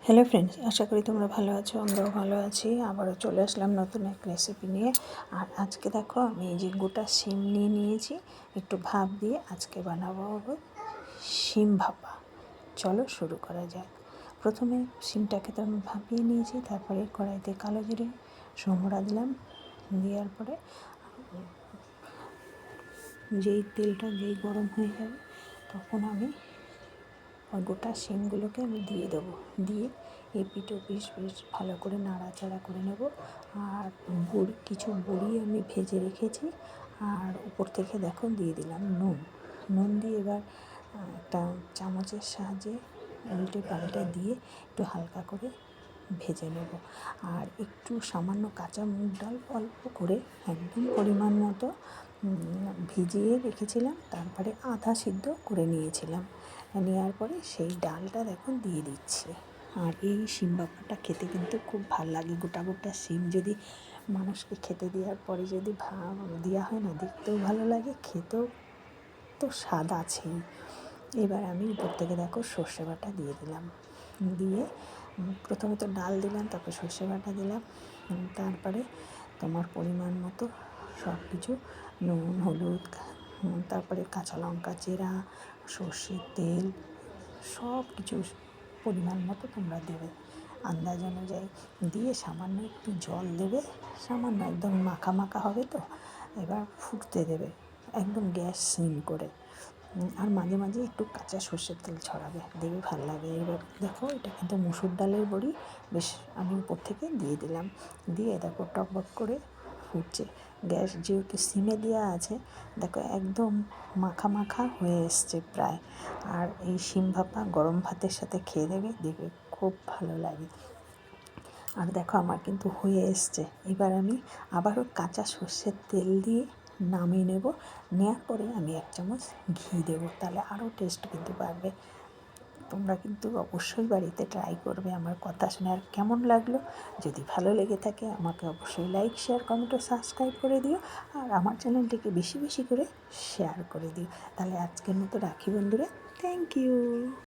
Hello friends, আশা করি তোমরা ভালো আছো। আমরাও ভালো আছি। আবারও চলে আসলাম নতুন এক রেসিপি নিয়ে। আর আজকে দেখো আমি এই যে গোটা শিম নিয়ে নিয়েছি, একটু ভাপ দিয়ে আজকে বানাবো শিম ভাপা। চলো শুরু করা যাক। প্রথমে শিমটাকে তো আমি ভাপিয়ে নিয়েছি, তারপরে কড়াইতে কালো জিরে সোমরা দিলাম। দেওয়ার পরে যেই তেলটা গরম হয়ে যাবে তখন আমি গোটা শিমগুলোকে আমি দিয়ে দেবো। দিয়ে এপিঠ ওপিঠ বেশ ভালো করে নাড়াচাড়া করে নেব। আর কিছু বড়ি আমি ভেজে রেখেছি, আর উপর থেকে দেখো দিয়ে দিলাম নুন দিয়ে এবার একটা চামচের সাহায্যে উল্টে পাল্টে দিয়ে একটু হালকা করে ভেজে নেব। আর একটু সামান্য কাঁচা মুগ ডাল অল্প করে একদম পরিমাণ মতো ভিজিয়ে রেখেছিলাম, তারপরে আধা সিদ্ধ করে নিয়েছিলাম। নেওয়ার পরে সেই ডালটা দেখুন দিয়ে দিচ্ছি। আর এই শিম ভাপাটা খেতে কিন্তু খুব ভালো লাগে। গোটা গোটা শিম যদি মানুষকে খেতে দেওয়ার পরে যদি দেওয়া হয় না, দেখতেও ভালো লাগে, খেতেও তো স্বাদ আছেই। এবার আমি উপর থেকে দেখো সর্ষে বাটা দিয়ে দিলাম। দিয়ে প্রথমে তো ডাল দিলাম, তারপর সর্ষে বাটা দিলাম, তারপরে তোমার পরিমাণ মতো সব কিছু নুন, হলুদ, তারপরে কাঁচা লঙ্কা চেরা, সর্ষের তেল, সব কিছু পরিমাণ মতো তোমরা দেবে আন্দাজ অনুযায়ী। দিয়ে সামান্য একটু জল দেবে, সামান্য, একদম মাখা মাখা হবে তো। এবার ফুটতে দেবে একদম গ্যাস সিম করে। আর মাঝে মাঝে একটু কাঁচা সর্ষের তেল ছড়াবে, দেখবে ভালো লাগে। এবার দেখো এটা কিন্তু মুসুর ডালের বড়ি, বেশ আমি উপর থেকে দিয়ে দিলাম। দিয়ে দেখো টকবক করে ফুটছে। গ্যাস যেহেতু সিমে দেওয়া আছে, দেখো একদম মাখা মাখা হয়ে এসছে প্রায়। আর এই শিম ভাপা গরম ভাতের সাথে খেয়ে দেখবে খুব ভালো লাগে। আর দেখো আমার কিন্তু হয়ে এসছে। এবার আমি আবারও কাঁচা সর্ষের তেল দিয়ে নামিয়ে নেব। নেওয়ার পরে আমি 1 চামচ ঘি দেবো, তাহলে আরও টেস্ট কিন্তু বাড়বে। তোমরা কিন্তু অবশ্যই বাড়িতে ট্রাই করবে আমার কথা শুনে। আর কেমন লাগলো, যদি ভালো লেগে থাকে আমাকে অবশ্যই লাইক, শেয়ার, কমেন্ট ও সাবস্ক্রাইব করে দিও। আর আমার চ্যানেলটিকে বেশি বেশি করে শেয়ার করে দিও। তাহলে আজকের মতো রাখি বন্ধুরা, থ্যাংক ইউ।